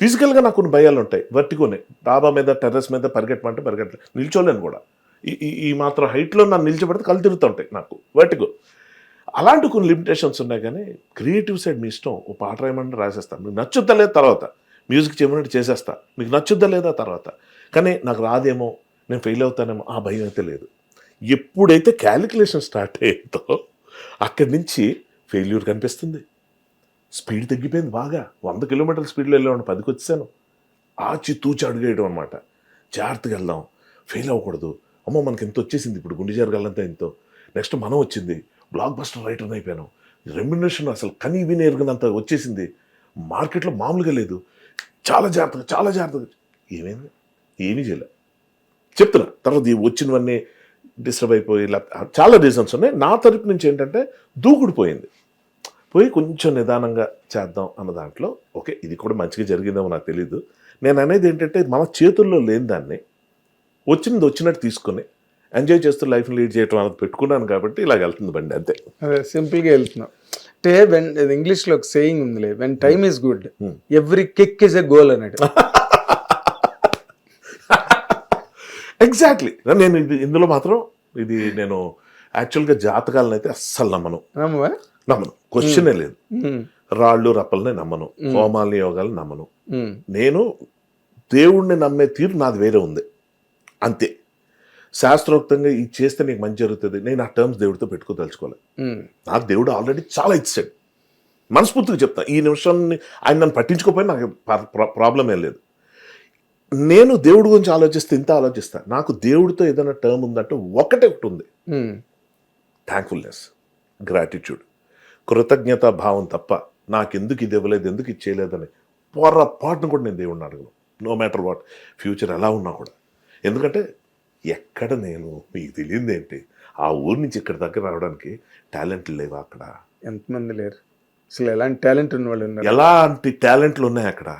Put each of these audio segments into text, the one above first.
ఫిజికల్గా నాకు కొన్ని భయాలు ఉంటాయి, వర్టిగోనే. డాబా మీద టెర్రస్ మీద పరిగెట్టమంటే నిల్చోలేను కూడా. ఈ మాత్రం హైట్లో నన్ను నిల్చోబెడితే కళ్ళు తిరుగుతూ ఉంటాయి, నాకు వర్టిగో. అలాంటి కొన్ని లిమిటేషన్స్ ఉన్నాయి. కానీ క్రియేటివ్ సైడ్ మీ ఇష్టం, ఓ పాట రాయమంటే రాసేస్తాను, మీకు నచ్చుద్దా లేదా తర్వాత, మ్యూజిక్ చేయమన్నట్టు చేసేస్తా, మీకు నచ్చుద్దా లేదా తర్వాత. కానీ నాకు రాదేమో, నేను ఫెయిల్ అవుతానేమో, ఆ భయం అయితే లేదు. ఎప్పుడైతే క్యాలిక్యులేషన్ స్టార్ట్ అయ్యిందో అక్కడి నుంచి ఫెయిల్యూర్ కనిపిస్తుంది. స్పీడ్ తగ్గిపోయింది బాగా. 100 కిలోమీటర్ల స్పీడ్లో వెళ్ళేవాడిని, 10కి వచ్చేసాను. తూచి అడుగేయడం అనమాట. జాగ్రత్తగా వెళ్దాం, ఫెయిల్ అవ్వకూడదు. అమ్మో మనకి ఎంత వచ్చేసింది, ఇప్పుడు గుండె జరగాలంతా ఎంతో. నెక్స్ట్ మనం వచ్చింది, బ్లాక్ బస్టర్ రైటర్ని అయిపోయాను. రెమ్యునరేషన్ అసలు కనీ విని ఎరగనంత వచ్చేసింది. మార్కెట్లో మామూలుగా లేదు. చాలా జాగ్రత్తగా. ఏమైంది? ఏమీ చేయలే. చెప్తున్నా తర్వాత వచ్చినవన్నీ డిస్టర్బ్ అయిపోయి చాలా రీజన్స్ ఉన్నాయి. నా తరపు నుంచి ఏంటంటే దూకుడిపోయింది. పోయి కొంచెం నిదానంగా చేద్దాం అన్న దాంట్లో ఓకే, ఇది కూడా మంచిగా జరిగిందేమో నాకు తెలీదు. నేను అనేది ఏంటంటే మన చేతుల్లో లేని దాన్ని వచ్చినట్టు తీసుకొని ఎంజాయ్ చేస్తూ లైఫ్ని లీడ్ చేయడం అనేది పెట్టుకున్నాను కాబట్టి ఇలాగ వెళ్తుంది బండి, అంతే. అదే సింపుల్గా వెళ్తున్నాం. అంటే ఇంగ్లీష్లో ఒక సేయింగ్ ఉందిలే, when time is good every kick is a goal అన్నట్టు. ఎగ్జాక్ట్లీ. నేను ఇందులో మాత్రం నేను యాక్చువల్గా జాతకాలను అయితే అస్సలు నమ్మను, క్వశ్చనే లేదు. రాళ్ళు రప్పల్ని నమ్మను, హోమాలని యోగాలను నమ్మను. నేను దేవుణ్ణి నమ్మే తీరు నాది వేరే ఉంది, అంతే. శాస్త్రోక్తంగా ఇది చేస్తే నీకు మంచి జరుగుతుంది, నేను ఆ టర్మ్స్ దేవుడితో పెట్టుకోదలుచుకోవాలి. నాకు దేవుడు ఆల్రెడీ చాలా ఇచ్చాడు, మనస్ఫూర్తిగా చెప్తా. ఈ నిమిషాన్ని ఆయన నన్ను పట్టించుకోపోయినా నాకు ప్రాబ్లం ఏం లేదు. నేను దేవుడి గురించి ఆలోచిస్తే ఇంత ఆలోచిస్తాను. నాకు దేవుడితో ఏదైనా టర్మ్ ఉందంటే ఒకటి ఉంది, థ్యాంక్ఫుల్నెస్, గ్రాటిట్యూడ్, కృతజ్ఞతా భావం తప్ప నాకెందుకు ఇది ఇవ్వలేదు, ఎందుకు ఇది చేయలేదని పొరపాటును కూడా నేను దేవుడిని అడగను, నో మ్యాటర్ వాట్ ఫ్యూచర్ ఎలా ఉన్నా కూడా. ఎందుకంటే ఎక్కడ నేను, మీకు తెలియదు ఏంటి, ఆ ఊరి నుంచి ఇక్కడ దగ్గర రావడానికి టాలెంట్లు లేవా అక్కడ? ఎంతమంది లేరు అసలు, ఎలాంటి టాలెంట్ ఉన్న వాళ్ళు ఉన్నారు, ఎలాంటి టాలెంట్లు ఉన్నాయి అక్కడ.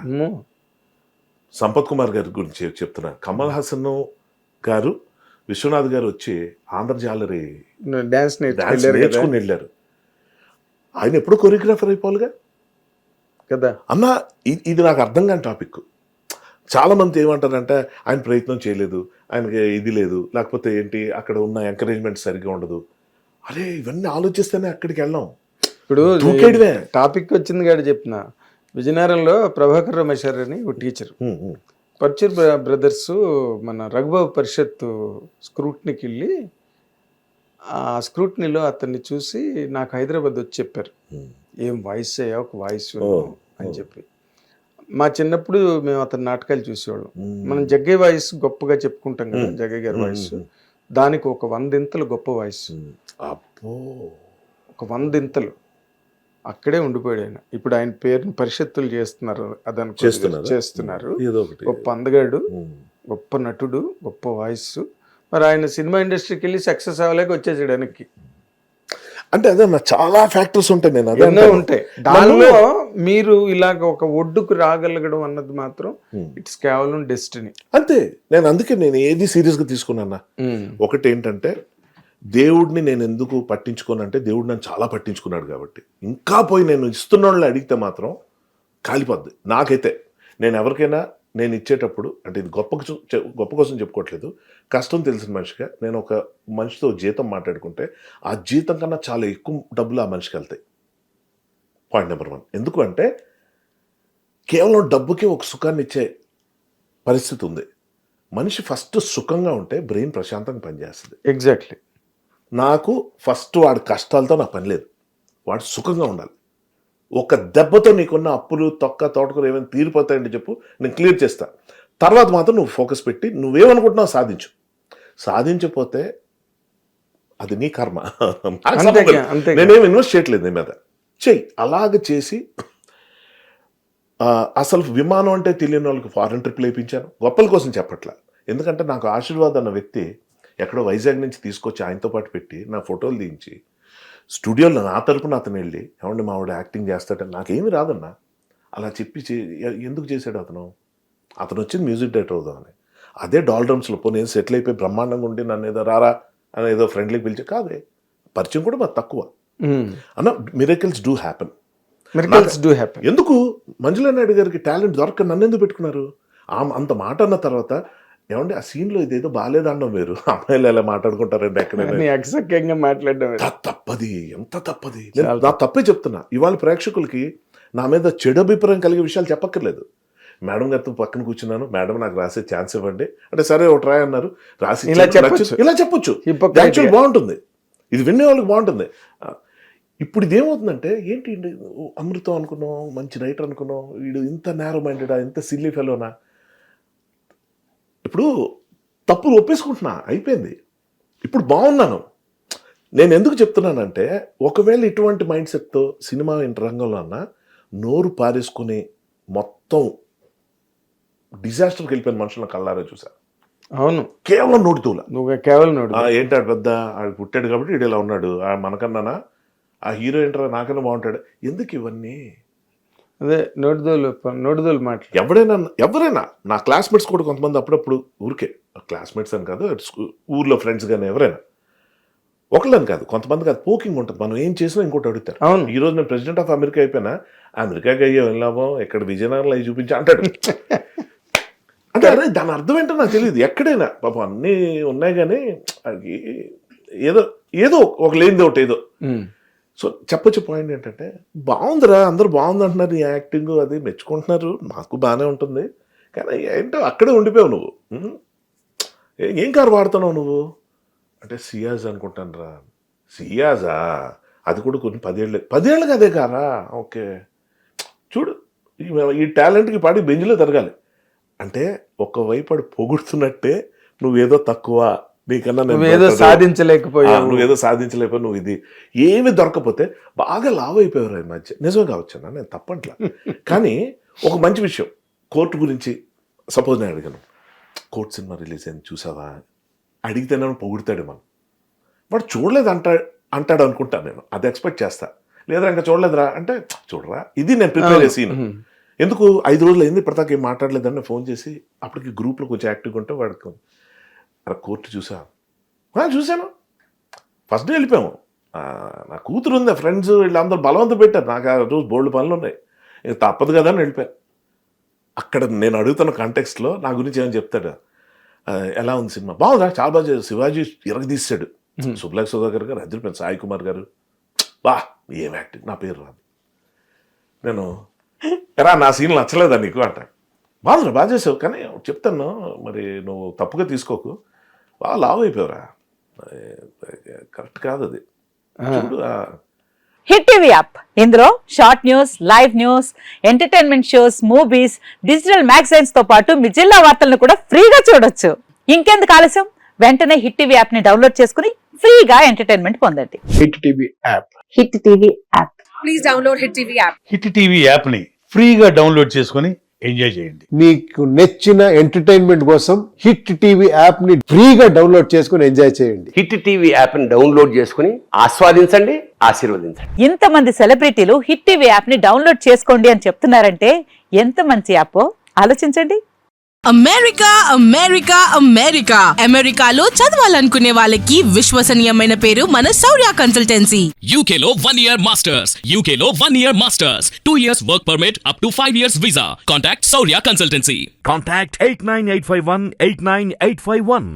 సంపత్ కుమార్ గారి గురించి చెప్తున్నా. కమల్ హాసన్ గారు, విశ్వనాథ్ గారు వచ్చి ఆంధ్రజాలరీ డాన్స్ నేర్చుకుని వెళ్ళారు. ఆయన ఎప్పుడు కొరియోగ్రాఫర్ అయిపోవాలిగా కదా అన్న. ఇది నాకు అర్థం కాని టాపిక్. చాలామంది ఏమంటారంటే ఆయన ప్రయత్నం చేయలేదు, ఆయనకి ఇది లేదు, లేకపోతే ఏంటి అక్కడ ఉన్న ఎంకరేజ్మెంట్ సరిగ్గా ఉండదు. అరే ఇవన్నీ ఆలోచిస్తేనే అక్కడికి వెళ్ళాం. ఇప్పుడు టాపిక్ వచ్చింది కాదు చెప్తున్నా. విజయనగరంలో ప్రభాకర్ రమేశ్వర్ అని ఒక టీచర్, పర్చూర్ బ్రదర్స్ మన రఘుబాబు పరిషత్ స్క్రూట్నీకి వెళ్ళి ఆ స్క్రూట్నీలో అతన్ని చూసి నాకు హైదరాబాద్ వచ్చి చెప్పారు, ఏం వాయిస్ అయ్యా, ఒక వాయిస్ అని చెప్పి. మా చిన్నప్పుడు మేము అతని నాటకాలు చూసేవాళ్ళం. మనం జగ్గయ్య వాయిస్ గొప్పగా చెప్పుకుంటాం కదా, జగ్గయ్య గారి వాయిస్, దానికి ఒక 100 ఇంతలు గొప్ప వాయిస్, ఒక 100 ఇంతలు. అక్కడే ఉండిపోయాడు ఆయన. ఇప్పుడు ఆయన పేరుని పరిషత్తులు చేస్తున్నారు, చేస్తున్నారు. గొప్ప అందగాడు, గొప్ప నటుడు, గొప్ప వాయిస్. మరి ఆయన సినిమా ఇండస్ట్రీకి వెళ్ళి సక్సెస్ అవ్వలేక వచ్చేసాడు వెనక్కి. అంటే అదే చాలా ఫ్యాక్టర్స్ ఉంటాయి, నేను ఎన్నో ఉంటాయి దానిలో. మీరు ఇలాగ ఒక ఒడ్డుకు రాగలగడం అన్నది మాత్రం ఇట్స్ కేవలం డెస్టినీ, అంతే. అందుకే నేను ఏది సీరియస్గా తీసుకున్నా. ఒకటి ఏంటంటే దేవుడిని నేను ఎందుకు పట్టించుకోనంటే, దేవుడు నన్ను చాలా పట్టించుకున్నాడు కాబట్టి. ఇంకా పోయి నేను ఇస్తున్న వాళ్ళని అడిగితే మాత్రం కాలిపోద్ది నాకైతే. నేను ఎవరికైనా నేను ఇచ్చేటప్పుడు, అంటే ఇది గొప్ప కోసం చెప్పుకోవట్లేదు, కష్టం తెలిసిన మనిషిగా నేను ఒక మనిషితో జీతం మాట్లాడుకుంటే ఆ జీతం కన్నా చాలా ఎక్కువ డబ్బులు ఆ మనిషికి వెళ్తాయి. Point number 1. ఎందుకు అంటే కేవలం డబ్బుకే ఒక సుఖాన్ని ఇచ్చే పరిస్థితి ఉంది. మనిషి ఫస్ట్ సుఖంగా ఉంటే బ్రెయిన్ ప్రశాంతంగా పనిచేస్తుంది. ఎగ్జాక్ట్లీ. నాకు ఫస్ట్ వాడి కష్టాలతో నా పని లేదు, వాడు సుఖంగా ఉండాలి. ఒక దెబ్బతో నీకున్న అప్పులు తోటకూర ఏమైనా తీరిపోతాయండి చెప్పు, నేను క్లియర్ చేస్తా. తర్వాత మాత్రం నువ్వు ఫోకస్ పెట్టి నువ్వేమనుకుంటున్నావు సాధించకపోతే అది నీ కర్మ. నేనేం ఇన్వెస్ట్ చేయట్లేదు నీ మీద, చెయ్యి. అలాగ చేసి అసలు విమానం అంటే తెలియని వాళ్ళకి ఫారెన్ ట్రిప్లు వేయించాను, గొప్పల కోసం చెప్పట్లా. ఎందుకంటే నాకు ఆశీర్వాద్ అన్న వ్యక్తి ఎక్కడో వైజాగ్ నుంచి తీసుకొచ్చి ఆయనతో పాటు పెట్టి నా ఫోటోలు తీయించి స్టూడియోలో నా తరపున అతను వెళ్ళి, ఏమంటే మావాడు యాక్టింగ్ చేస్తాడని, నాకేమీ రాదన్నా అలా చెప్పి ఎందుకు చేశాడు అతను వచ్చింది మ్యూజిక్ డైరెక్టర్ అవుదామని. అదే డాల్డ్రమ్స్లో నేను సెటిల్ అయిపోయి బ్రహ్మాండంగా ఉండి నన్ను ఏదో రారా అని ఏదో ఫ్రెండ్లీకి పిలిచి కాదే, పరిచయం కూడా మాకు తక్కువ అన్న. Miracles do happen. Miracles do happen. ఎందుకు మంజులా నాయుడు గారికి టాలెంట్ దొరక నన్ను ఎందుకు పెట్టుకున్నారు? అంత మాట అన్న తర్వాత ఏమండి ఆ సీన్లో ఇదేదో బాగాలేదన్నాం మీరు, అమ్మాయిలు ఎలా మాట్లాడుకుంటారండి ఎక్కడైనా, అక్షక్యంగా మాట్లాడడం తప్పది, ఎంత తప్పది. నా తప్పే చెప్తున్నా. ఇవాళ ప్రేక్షకులకి నా మీద చెడు అభిప్రాయం కలిగే విషయాలు చెప్పక్కర్లేదు. మేడం గారితో పక్కన కూర్చున్నాను, మేడం నాకు రాసే ఛాన్స్ ఇవ్వండి అంటే సరే ఒకటి రాయి అన్నారు, రాసి ఇలా చెప్పొచ్చు. యాక్చువల్ బాగుంటుంది, ఇది వినే వాళ్ళకి బాగుంటుంది. ఇప్పుడు ఇదేమవుతుందంటే ఏంటి అమృతం అనుకున్నాం, మంచి రైటర్ అనుకున్నాం, వీడు ఇంత నేరో మైండెడా, ఇంత సిల్లీ ఫెలోనా. ఇప్పుడు తప్పులు ఒప్పేసుకుంటున్నా, అయిపోయింది. ఇప్పుడు బాగున్నాను. నేను ఎందుకు చెప్తున్నానంటే ఒకవేళ ఇటువంటి మైండ్ సెట్తో సినిమా రంగంలో అన్నా నోరు పారేసుకుని మొత్తం డిజాస్టర్కి వెళ్ళిపోయిన మనుషులను కళ్ళారా చూసా. అవును, కేవలం నోటితూల. నువ్వు కేవలం నోటి ఏంటి ఆడు పెద్ద ఆడు పుట్టాడు కాబట్టి వీడు ఇలా ఉన్నాడు, మనకన్నానా ఆ హీరో ఏంటరా నాకన్నా బాగుంటాడు, ఎందుకు ఇవన్నీ? అదే నోటిదోలు మాటలు. ఎవరైనా నా క్లాస్మేట్స్ కూడా కొంతమంది అప్పుడప్పుడు ఊరికే క్లాస్మేట్స్ అని కాదు, ఊర్లో ఫ్రెండ్స్ కానీ ఎవరైనా ఒకళ్ళని కాదు కొంతమంది కాదు, పోకింగ్ ఉంటుంది. మనం ఏం చేసినా ఇంకోటి అడుగుతారు. ఈ రోజు నేను ప్రెసిడెంట్ ఆఫ్ అమెరికా అయిపోయినా, అమెరికాకి అయ్యో ఏం లాభం, ఇక్కడ విజయనగరంలో అవి చూపించా అంటాడు. అంటే అరే దాని అర్థం ఏంటో నాకు తెలియదు. ఎక్కడైనా పాపం అన్నీ ఉన్నాయి కానీ అది ఏదో ఒక లేనిది ఒకటి ఏదో. సో చెప్పొచ్చు పాయింట్ ఏంటంటే బాగుందిరా, అందరూ బాగుంది అంటున్నారు, నీ యాక్టింగ్ అది మెచ్చుకుంటున్నారు, నాకు బాగానే ఉంటుంది, కానీ ఏంటో అక్కడే ఉండిపోయావు నువ్వు. ఏం కారు వాడుతున్నావు నువ్వు అంటే సియాజ్ అనుకుంటాను రా. సియాజా? అది కూడా కొన్ని 10 ఏళ్ళకి అదే కారా? ఓకే చూడు, ఈ టాలెంట్కి పాడి బెంచ్లో తిరగాలి అంటే ఒకవైపు వాడు పొగుడుతున్నట్టే నువ్వేదో తక్కువ, నీకన్నా నువ్వేదో సాధించలేకపోయావు, నువ్వు ఇది ఏమి దొరకపోతే బాగా లావ్ అయిపోయారు ఈ మధ్య. నిజమే కావచ్చన్నా, నేను తప్పట్లా. కానీ ఒక మంచి విషయం, కోర్టు గురించి సపోజ్ నేను అడిగాను, కోర్టు సినిమా రిలీజ్ అయింది చూసావా, అడిగితే నన్ను పొగుడుతాడు. మనం వాడు చూడలేదు అంటాడు అనుకుంటాను నేను, అది ఎక్స్పెక్ట్ చేస్తా. లేదా ఇంకా చూడలేదురా అంటే చూడరా, ఇది నేను ప్రిపేర్ చేసి ఎందుకు 5 రోజులు అయింది ఇప్పటిదాకా ఏం మాట్లాడలేదని ఫోన్ చేసి అప్పటికి గ్రూప్లో కొంచెం యాక్టివ్గా ఉంటే వాడికి కోర్టు చూశాను ఫస్ట్ డే వెళ్ళిపోయాము. నా కూతురు ఉంది, ఫ్రెండ్స్ వీళ్ళందరూ బలవంతం పెట్టారు, నాకు ఆ రోజు బోల్డ్ పనులు ఉన్నాయి, ఇంక తప్పదు కదా అని వెళ్ళిపోయాను. అక్కడ నేను అడుగుతున్న కాంటెక్స్ట్లో నా గురించి ఏమని చెప్తాడు, ఎలా ఉంది సినిమా, బాగుందా, చాలా బాగా శివాజీ ఇరగదీశాడు, సుబ్లాక్ సుధాకర్ గారు, అదిరిపోయింది, సాయి కుమార్ గారు, బా ఏం యాక్టింగ్, నా పేరు రాదు. నేను ఎరా నా సీన్లు నచ్చలేదా నీకు అంట, బాగుందిరా బాగా చేసావు, కానీ చెప్తాను మరి నువ్వు తప్పుగా తీసుకోకు, బాగా లావు అయిపోయావురా, కరెక్ట్ కాదు అది. చూడు హిట్ టీవీ యాప్, ఇందులో short news, live news, entertainment shows, movies, digital magazines తో పాటు మీ జిల్లా వార్తలను కూడా ఫ్రీగా చూడొచ్చు. ఇంకెందుకు ఆలస్యం, వెంటనే హిట్ టీవీ యాప్ ని డౌన్లోడ్ చేసుకుని ఫ్రీగా ఎంటర్టైన్మెంట్ పొందండి. Hit TV app. Hit TV app. Please download hit TV app. Hit TV app ని ఫ్రీగా డౌన్లోడ్ చేసుకుని ఎంజాయ్ చేయండి. మీకు నచ్చిన ఎంటర్టైన్మెంట్ కోసం హిట్ టీవీ యాప్ ని ఫ్రీగా డౌన్లోడ్ చేసుకుని ఎంజాయ్ చేయండి. హిట్ టీవీ యాప్ ని డౌన్లోడ్ చేసుకుని ఆస్వాదించండి, ఆశీర్వదించండి. ఇంతమంది సెలబ్రిటీలు హిట్ టీవీ యాప్ ని డౌన్లోడ్ చేసుకోండి అని చెప్తున్నారంటే ఎంత మంచి యాప్ ఆలోచించండి. అమెరికా అమెరికా అమెరికా అమెరికాలో చదవాలనుకునే వాళ్ళకి విశ్వసనీయమైన పేరు మన శౌర్య కన్సల్టెన్సీ. UK లో 1 year masters. UK లో 1 year masters. 2 years work permit up to 5 years visa. Contact Saurya Consultancy. Contact 89851 89851.